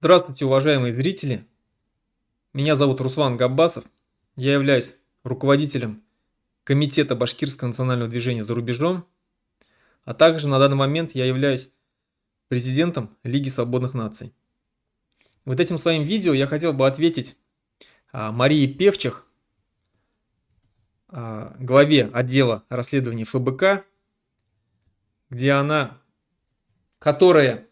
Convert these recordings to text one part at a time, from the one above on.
Здравствуйте, уважаемые зрители! Меня зовут Руслан Габбасов. Я являюсь руководителем Комитета Башкирского национального движения за рубежом, а также на данный момент я являюсь президентом Лиги свободных наций. Вот этим своим видео я хотел бы ответить Марии Певчих, главе отдела расследований ФБК, которая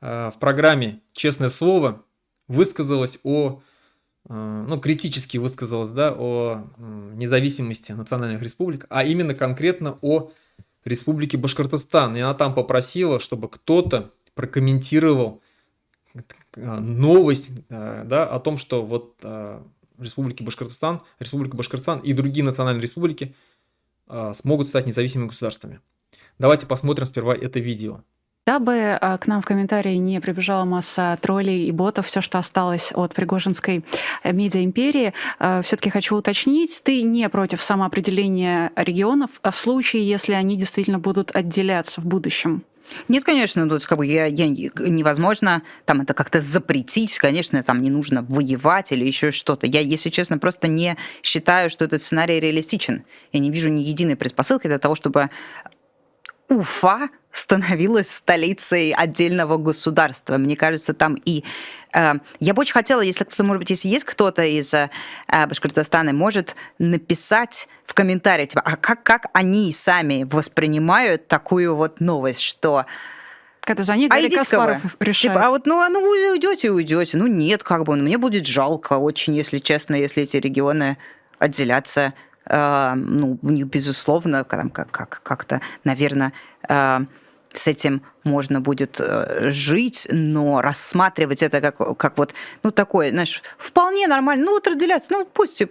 в программе «Честное слово» высказалась критически высказалась, о независимости национальных республик, а именно конкретно о Республике Башкортостан. И она там попросила, чтобы кто-то прокомментировал новость, о том, что Республика Башкортостан и другие национальные республики смогут стать независимыми государствами. Давайте посмотрим сперва это видео. Дабы к нам в комментарии не прибежала масса троллей и ботов, все, что осталось от пригожинской медиаимперии, все-таки хочу уточнить, ты не против самоопределения регионов в случае, если они действительно будут отделяться в будущем? Нет, конечно, тут невозможно там это как-то запретить, конечно, там не нужно воевать или еще что-то. Я, если честно, просто не считаю, что этот сценарий реалистичен. Я не вижу ни единой предпосылки для того, чтобы Уфа становилась столицей отдельного государства. Мне кажется, там я бы очень хотела, если есть кто-то из Башкортостана, может написать в комментариях, как они сами воспринимают такую вот новость, что... Это за них Гарри Каспаров решает. Вы уйдете. Нет, мне будет жалко очень, если честно, если эти регионы отделятся. Безусловно, как-то, наверное, с этим можно будет жить, но рассматривать это как такое, знаешь, вполне нормально. Разделяться, пусть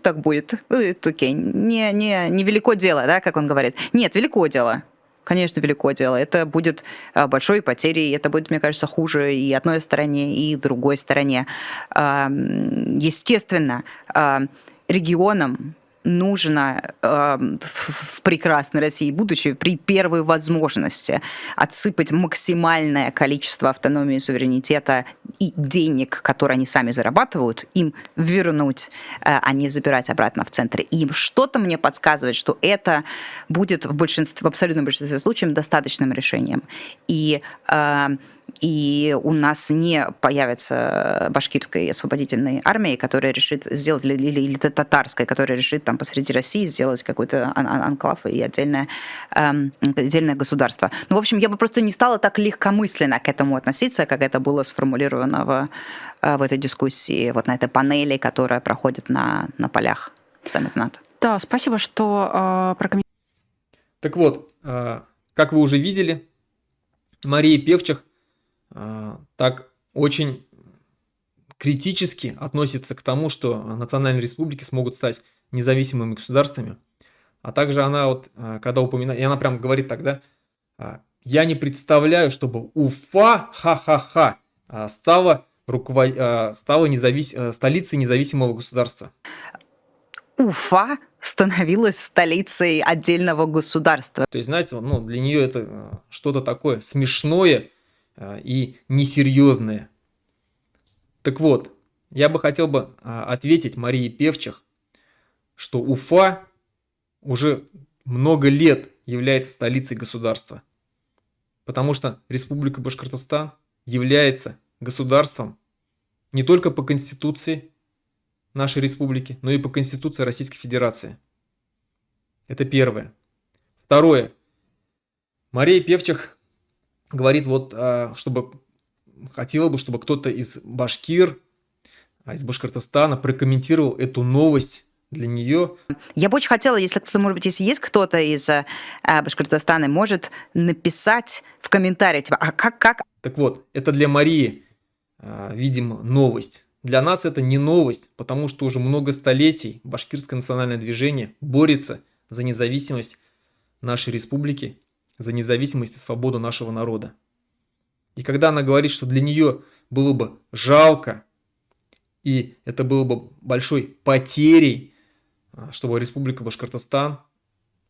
так будет. Это окей, не велико дело, да, как он говорит. Нет, велико дело. Конечно, велико дело. Это будет большой потерей, это будет, мне кажется, хуже и одной стороне, и другой стороне. Естественно, регионам нужно в прекрасной России, будучи при первой возможности отсыпать максимальное количество автономии, суверенитета и денег, которые они сами зарабатывают, им вернуть, а не забирать обратно в центр. И им что-то мне подсказывает, что это будет в абсолютном большинстве случаев достаточным решением. И у нас не появится башкирской освободительной армии, которая решит сделать, или татарской, которая решит там посреди России сделать какой-то анклав и отдельное государство. В общем, я бы просто не стала так легкомысленно к этому относиться, как это было сформулировано в этой дискуссии, на этой панели, которая проходит на полях саммита НАТО. Да, спасибо, что прокомментировали. Так вот, как вы уже видели, Мария Певчих так очень критически относится к тому, что национальные республики смогут стать независимыми государствами. А также она когда упоминает, и она прям говорит тогда, я не представляю, чтобы Уфа, стала столицей независимого государства. Уфа становилась столицей отдельного государства. То есть, знаете, для нее это что-то такое смешное и несерьезное. Так вот, я бы хотел ответить Марии Певчих, что Уфа уже много лет является столицей государства, потому что Республика Башкортостан является государством не только по Конституции нашей республики, но и по Конституции Российской Федерации. Это первое. Второе. Мария Певчих говорит, хотела бы, чтобы кто-то из башкир, из Башкортостана прокомментировал эту новость для нее. Я бы очень хотела, если есть кто-то из Башкортостана, может написать в комментариях, как... Так вот, это для Марии, видимо, новость. Для нас это не новость, потому что уже много столетий Башкирское национальное движение борется за независимость нашей республики, за независимость и свободу нашего народа. И когда она говорит, что для нее было бы жалко, и это было бы большой потерей, чтобы Республика Башкортостан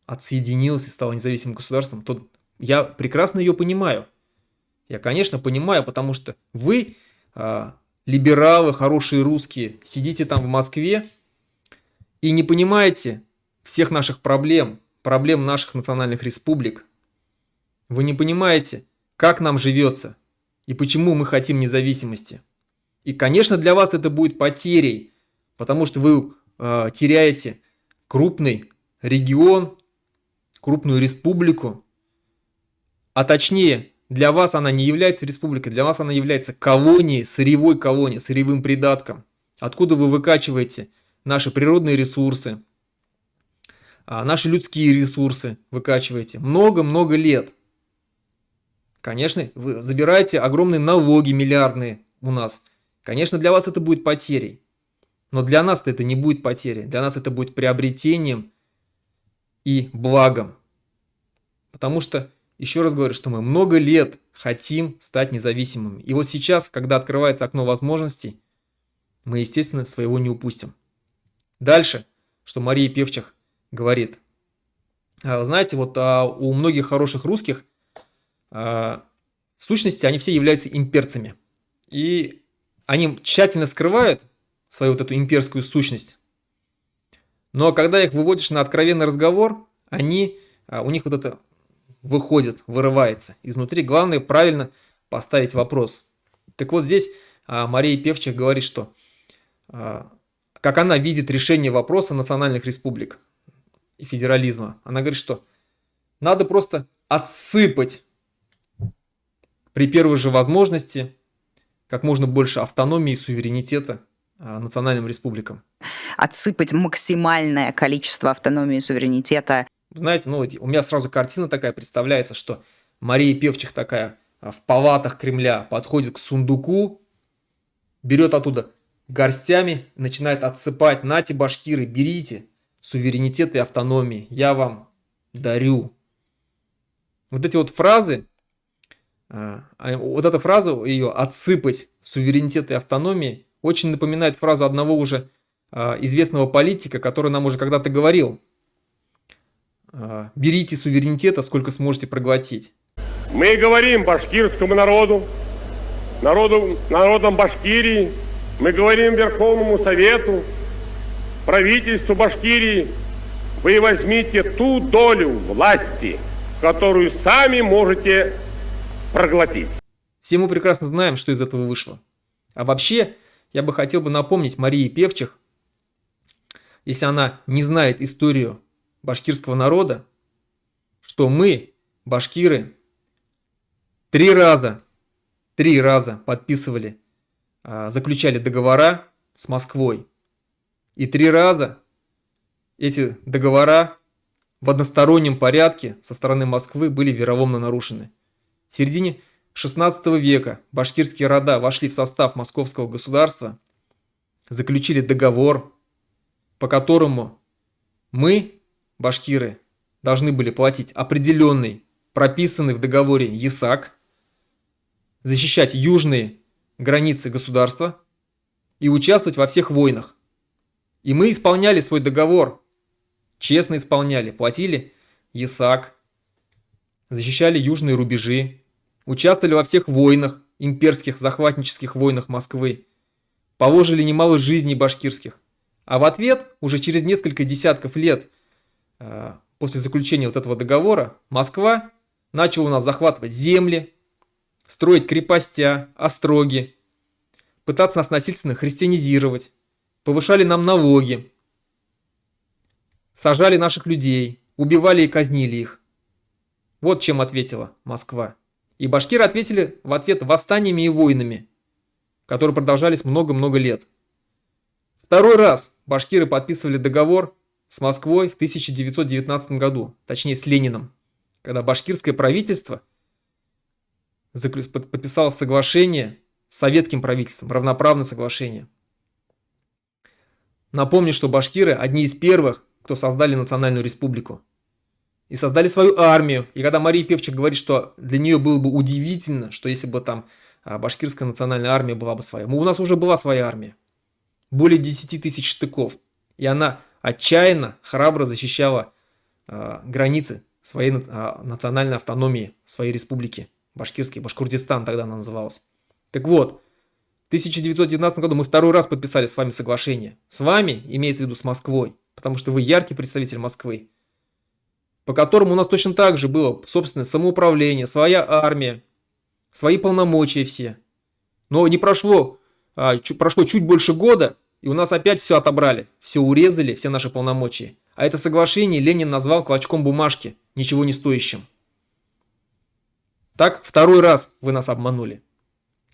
отсоединилась и стала независимым государством, то я прекрасно ее понимаю. Я, конечно, понимаю, потому что вы либералы, хорошие русские, сидите там в Москве и не понимаете всех наших проблем, проблем наших национальных республик. Вы не понимаете, как нам живется и почему мы хотим независимости. И, конечно, для вас это будет потерей, потому что вы теряете крупный регион, крупную республику, а точнее, для вас она не является республикой, для вас она является колонией, сырьевым придатком, откуда вы выкачиваете наши природные ресурсы, наши людские ресурсы выкачиваете много-много лет. Конечно, вы забираете огромные налоги миллиардные у нас. Конечно, для вас это будет потерей. Но для нас это не будет потерей. Для нас это будет приобретением и благом. Потому что, еще раз говорю, что мы много лет хотим стать независимыми. И вот сейчас, когда открывается окно возможностей, мы, естественно, своего не упустим. Дальше, что Мария Певчих говорит. Знаете, вот у многих хороших русских в сущности они все являются имперцами. И они тщательно скрывают свою вот эту имперскую сущность. Но когда их выводишь на откровенный разговор, у них вот это выходит, вырывается изнутри. Главное правильно поставить вопрос. Так вот здесь Мария Певчих говорит, что как она видит решение вопроса национальных республик и федерализма. Она говорит, что надо просто отсыпать при первой же возможности как можно больше автономии и суверенитета национальным республикам. Отсыпать максимальное количество автономии и суверенитета. Знаете, у меня сразу картина такая представляется, что Мария Певчих такая в палатах Кремля подходит к сундуку, берет оттуда горстями, начинает отсыпать. Нате, башкиры, берите суверенитет и автономии, я вам дарю. Вот эти вот фразы, вот эта фраза ее «отсыпать суверенитет и автономии» очень напоминает фразу одного уже известного политика, который нам уже когда-то говорил: берите суверенитета, сколько сможете проглотить. Мы говорим башкирскому народу, народам Башкирии, мы говорим Верховному Совету, правительству Башкирии: вы возьмите ту долю власти, которую сами можете проглотить. Все мы прекрасно знаем, что из этого вышло. А вообще, я бы хотел напомнить Марии Певчих, если она не знает историю башкирского народа, что мы, башкиры, три раза подписывали, заключали договора с Москвой. И 3 раза эти договора в одностороннем порядке со стороны Москвы были вероломно нарушены. В середине XVI века башкирские рода вошли в состав московского государства, заключили договор, по которому мы, башкиры, должны были платить определенный, прописанный в договоре ЕСАК, защищать южные границы государства и участвовать во всех войнах. И мы исполняли свой договор, честно исполняли, платили ЕСАК, защищали южные рубежи, участвовали во всех войнах, имперских захватнических войнах Москвы, положили немало жизней башкирских. А в ответ, уже через несколько десятков лет после заключения вот этого договора, Москва начала у нас захватывать земли, строить крепостя, остроги, пытаться нас насильственно христианизировать, повышали нам налоги, сажали наших людей, убивали и казнили их. Вот чем ответила Москва. И башкиры ответили в ответ восстаниями и войнами, которые продолжались много-много лет. Второй раз башкиры подписывали договор с Москвой в 1919 году, точнее с Лениным, когда башкирское правительство подписало соглашение с советским правительством, равноправное соглашение. Напомню, что башкиры одни из первых, кто создали национальную республику. И создали свою армию. И когда Мария Певчих говорит, что для нее было бы удивительно, что если бы там башкирская национальная армия была бы своя. У нас уже была своя армия. Более 10 тысяч штыков. И она отчаянно, храбро защищала границы своей национальной автономии, своей республики. Башкирский, Башкортостан тогда она называлась. Так вот, в 1919 году мы второй раз подписали с вами соглашение. С вами, имеется в виду с Москвой, потому что вы яркий представитель Москвы, по которому у нас точно так же было собственное самоуправление, своя армия, свои полномочия все. Но не прошло, прошло чуть больше года, и у нас опять все отобрали, все урезали, все наши полномочия. А это соглашение Ленин назвал клочком бумажки, ничего не стоящим. Так, второй раз вы нас обманули.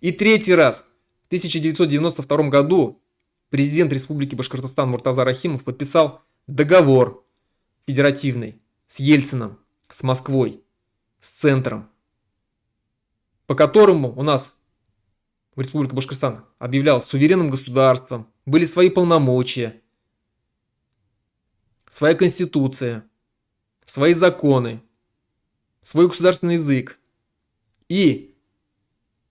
И третий раз. В 1992 году президент Республики Башкортостан Муртаза Рахимов подписал договор федеративный с Ельцином, с Москвой, с центром, по которому у нас в Республике Башкортостан объявлялась суверенным государством, были свои полномочия, своя конституция, свои законы, свой государственный язык. И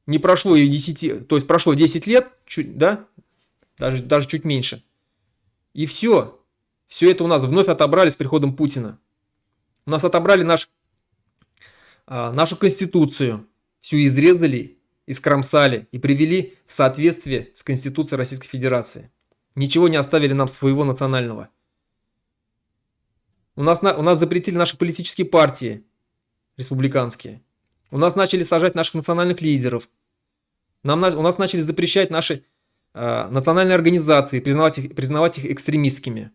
не прошло и 10, то есть прошло 10 лет, чуть, да, даже чуть меньше. И все это у нас вновь отобрали с приходом Путина. У нас отобрали нашу конституцию, всю изрезали, искромсали и привели в соответствие с Конституцией Российской Федерации. Ничего не оставили нам своего национального. У нас запретили наши политические партии республиканские. У нас начали сажать наших национальных лидеров. У нас начали запрещать наши национальные организации, признавать их экстремистскими.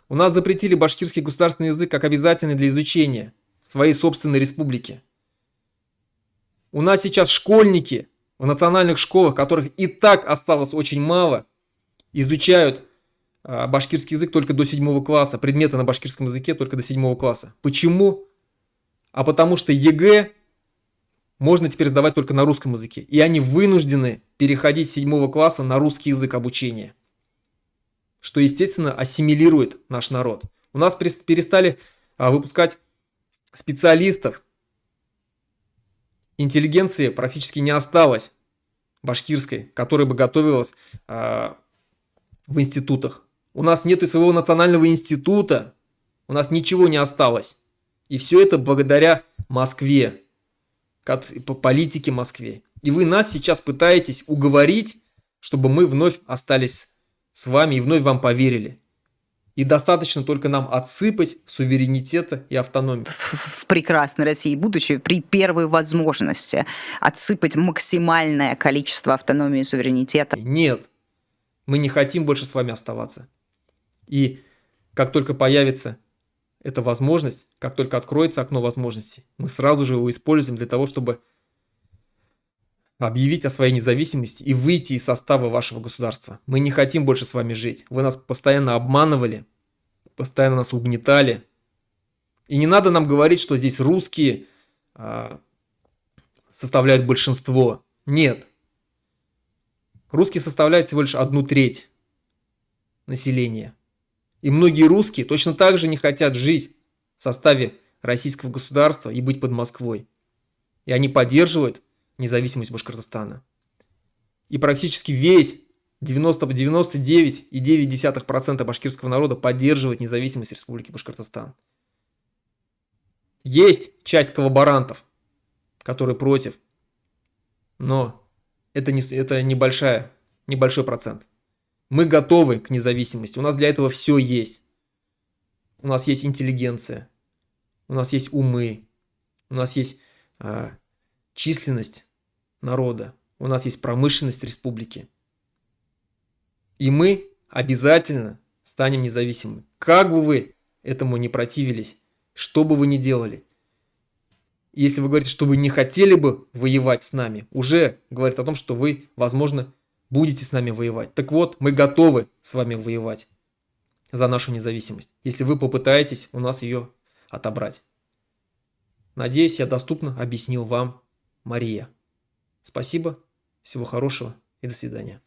У нас запретили башкирский государственный язык как обязательный для изучения в своей собственной республике. У нас сейчас школьники в национальных школах, которых и так осталось очень мало, изучают башкирский язык только до 7 класса, предметы на башкирском языке только до 7 класса. Почему? А потому что ЕГЭ можно теперь сдавать только на русском языке. И они вынуждены переходить с 7 класса на русский язык обучения. Что, естественно, ассимилирует наш народ. У нас перестали выпускать специалистов. Интеллигенции практически не осталось башкирской, которая бы готовилась в институтах. У нас нет и своего национального института. У нас ничего не осталось. И все это благодаря Москве. По политике Москве. И вы нас сейчас пытаетесь уговорить, чтобы мы вновь остались с вами и вновь вам поверили. И достаточно только нам отсыпать суверенитета и автономии. В прекрасной России будущее при первой возможности отсыпать максимальное количество автономии и суверенитета. Нет, мы не хотим больше с вами оставаться. И как только появится эта возможность, как только откроется окно возможностей, мы сразу же его используем для того, чтобы объявить о своей независимости и выйти из состава вашего государства. Мы не хотим больше с вами жить. Вы нас постоянно обманывали, постоянно нас угнетали. И не надо нам говорить, что здесь русские составляют большинство. Нет. Русские составляют всего лишь 1/3 населения. И многие русские точно так же не хотят жить в составе российского государства и быть под Москвой. И они поддерживают независимость Башкортостана. И практически весь 99,9% башкирского народа поддерживает независимость Республики Башкортостан. Есть часть коллаборантов, которые против, но это небольшой процент. Мы готовы к независимости. У нас для этого все есть. У нас есть интеллигенция. У нас есть умы. У нас есть численность народа. У нас есть промышленность республики. И мы обязательно станем независимыми. Как бы вы этому не противились, что бы вы ни делали. Если вы говорите, что вы не хотели бы воевать с нами, уже говорит о том, что вы, возможно, будете с нами воевать. Так вот, мы готовы с вами воевать за нашу независимость, если вы попытаетесь у нас ее отобрать. Надеюсь, я доступно объяснил вам, Мария. Спасибо, всего хорошего и до свидания.